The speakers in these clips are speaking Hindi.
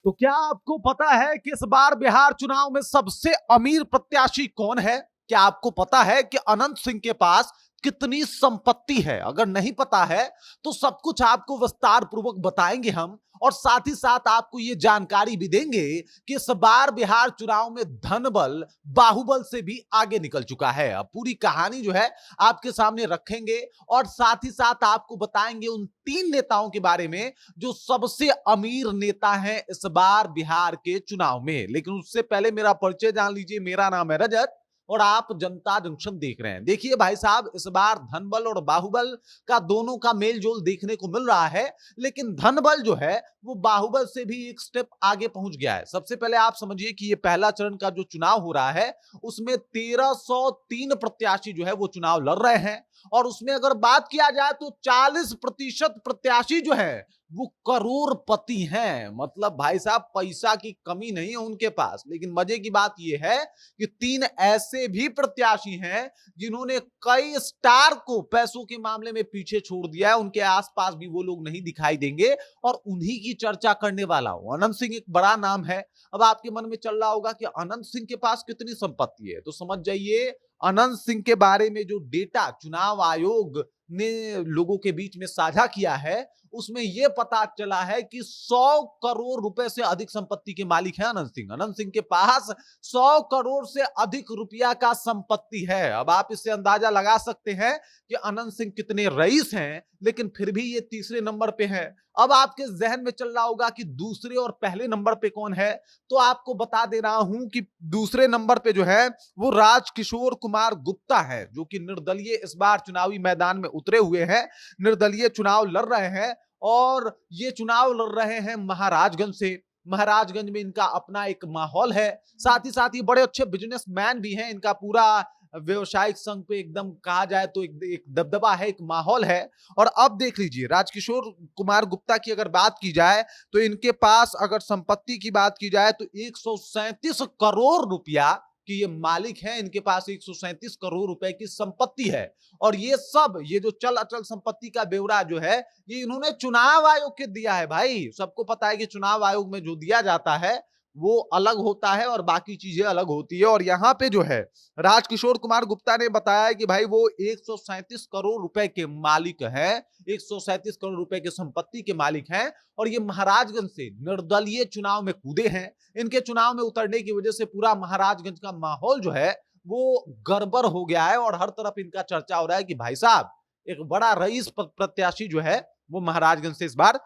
तो क्या आपको पता है कि इस बार बिहार चुनाव में सबसे अमीर प्रत्याशी कौन है? क्या आपको पता है कि अनंत सिंह के पास कितनी संपत्ति है? अगर नहीं पता है तो सब कुछ आपको विस्तार पूर्वक बताएंगे हम, और साथ ही साथ आपको यह जानकारी भी देंगे कि इस बार बिहार चुनाव में धनबल बाहुबल से भी आगे निकल चुका है। अब पूरी कहानी जो है आपके सामने रखेंगे, और साथ ही साथ आपको बताएंगे उन 3 नेताओं के बारे में जो सबसे अमीर नेता हैं इस बार बिहार के चुनाव में। लेकिन उससे पहले मेरा परिचय जान लीजिए। मेरा नाम है रजत और आप जनता जंक्शन देख रहे हैं। देखिए भाई साहब, इस बार धनबल और बाहुबल का दोनों का मेल जोल देखने को मिल रहा है, लेकिन धनबल जो है वो बाहुबल से भी एक स्टेप आगे पहुंच गया है। सबसे पहले आप समझिए कि ये पहला चरण का जो चुनाव हो रहा है उसमें 1303 प्रत्याशी जो है वो चुनाव लड़ रहे हैं, और उसमें अगर बात किया जाए तो 40% प्रत्याशी जो है वो करोड़पति हैं। मतलब भाई साहब, पैसा की कमी नहीं है उनके पास। लेकिन मजे की बात यह है कि 3 ऐसे भी प्रत्याशी हैं जिन्होंने कई स्टार को पैसों के मामले में पीछे छोड़ दिया है। उनके आसपास भी वो लोग नहीं दिखाई देंगे, और उन्हीं की चर्चा करने वाला हूं। अनंत सिंह एक बड़ा नाम है। अब आपके मन में चल रहा होगा कि अनंत सिंह के पास कितनी संपत्ति है, तो समझ जाइए अनंत सिंह के बारे में जो डेटा चुनाव आयोग ने लोगों के बीच में साझा किया है उसमें यह पता चला है कि 100 करोड़ रुपए से अधिक संपत्ति के मालिक हैं अनंत सिंह। अनंत सिंह के पास 100 करोड़ से अधिक रुपया का संपत्ति है। अब आप इससे अंदाजा लगा सकते हैं कि अनंत सिंह कितने रईस हैं, लेकिन फिर भी ये तीसरे नंबर पे है। अब आपके जहन में चल रहा होगा कि दूसरे और पहले नंबर पे कौन है, तो आपको बता दे रहा हूं कि दूसरे नंबर पे जो है वो राजकिशोर कुमार गुप्ता है, जो कि निर्दलीय इस बार चुनावी मैदान में उतरे हुए हैं। निर्दलीय चुनाव लड़ रहे हैं, और ये चुनाव लड़ रहे हैं महाराजगंज से। महाराजगंज में इनका अपना एक माहौल है। साथ ही साथ ये बड़े अच्छे बिजनेसमैन भी हैं। इनका पूरा व्यवसायिक संघ पे एकदम कहा जाए तो एक दबदबा है, एक माहौल है। और अब देख लीजिए, राजकिशोर कुमार गुप्ता की अगर बात की जाए तो इनके पास अगर संपत्ति की बात की जाए तो 137 करोड़ रुपया कि ये मालिक हैं। इनके पास 137 करोड़ रुपए की संपत्ति है, और ये सब ये जो चल अचल संपत्ति का ब्यौरा जो है ये इन्होंने चुनाव आयोग के दिया है। भाई सबको पता है कि चुनाव आयोग में जो दिया जाता है वो अलग होता है और बाकी चीजें अलग होती है। और यहाँ पे जो है राजकिशोर कुमार गुप्ता ने बताया कि भाई वो 137 करोड़ रुपए के मालिक हैं, 137 करोड़ रुपए की संपत्ति के मालिक हैं, और ये महाराजगंज से निर्दलीय चुनाव में कूदे हैं। इनके चुनाव में उतरने की वजह से पूरा महाराजगंज का माहौल जो है वो गड़बड़ हो गया है, और हर तरफ इनका चर्चा हो रहा है कि भाई साहब एक बड़ा रईस प्रत्याशी जो है वो महाराजगंज से इस बार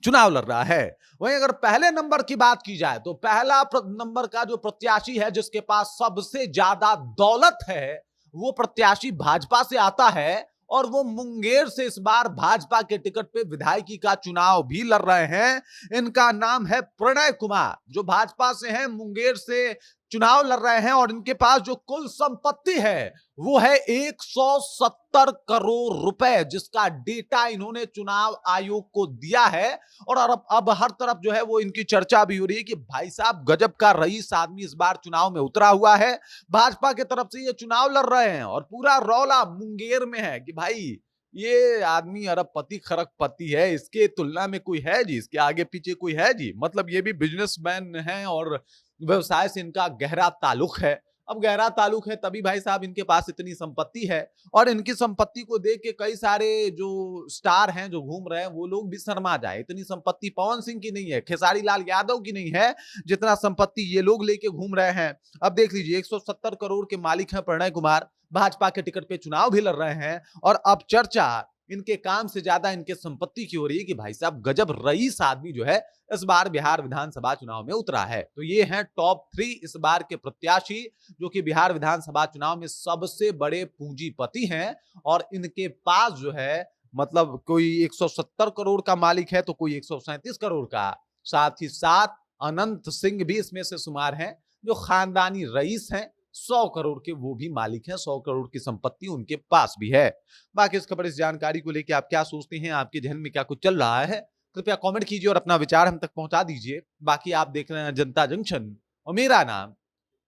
चुनाव लड़ रहा है। वहीं अगर पहले नंबर की बात की जाए तो पहला नंबर का जो प्रत्याशी है जिसके पास सबसे ज्यादा दौलत है वो प्रत्याशी भाजपा से आता है, और वो मुंगेर से इस बार भाजपा के टिकट पे विधायकी का चुनाव भी लड़ रहे हैं। इनका नाम है प्रणय कुमार, जो भाजपा से हैं, मुंगेर से चुनाव लड़ रहे हैं, और इनके पास जो कुल संपत्ति है वो है 170 करोड़ रुपए, जिसका डेटा इन्होंने चुनाव आयोग को दिया है। और अब हर तरफ जो है वो इनकी चर्चा भी हो रही है कि भाई साहब गजब का रईस आदमी इस बार चुनाव में उतरा हुआ है। भाजपा की तरफ से ये चुनाव लड़ रहे हैं, और पूरा रौला मुंगेर में है कि भाई ये आदमी अरबपति खरबपति है, इसके तुलना में कोई है जी, इसके आगे पीछे कोई है जी। मतलब ये भी बिजनेसमैन है और व्यवसाय से इनका गहरा ताल्लुक है। अब गहरा ताल्लुक है तभी भाई साहब इनके पास इतनी संपत्ति है, और इनकी संपत्ति को देख के कई सारे जो स्टार हैं जो घूम रहे हैं वो लोग भी शर्मा जाए। इतनी संपत्ति पवन सिंह की नहीं है, खेसारी लाल यादव की नहीं है, जितना संपत्ति ये लोग लेके घूम रहे हैं। अब देख लीजिए 170 करोड़ के मालिक हैं प्रणय कुमार, भाजपा के टिकट पे चुनाव भी लड़ रहे हैं, और अब चर्चा इनके काम से ज्यादा इनके संपत्ति की हो रही है कि भाई साहब गजब रईस आदमी जो है इस बार बिहार विधानसभा चुनाव में उतरा है। तो ये हैं टॉप 3 इस बार के प्रत्याशी जो कि बिहार विधानसभा चुनाव में सबसे बड़े पूंजीपति हैं, और इनके पास जो है मतलब कोई 170 करोड़ का मालिक है तो कोई 137 करोड़ का। साथ ही साथ अनंत सिंह भी इसमें से शुमार हैं जो खानदानी रईस हैं, 100 करोड़ के वो भी मालिक हैं, 100 करोड़ की संपत्ति उनके पास भी है। बाकी इस खबर इस जानकारी को लेकर आप क्या सोचते हैं, आपके जहन में क्या कुछ चल रहा है, कृपया कमेंट कीजिए और अपना विचार हम तक पहुंचा दीजिए। बाकी आप देख रहे हैं जनता जंक्शन और मेरा नाम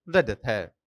रजत है।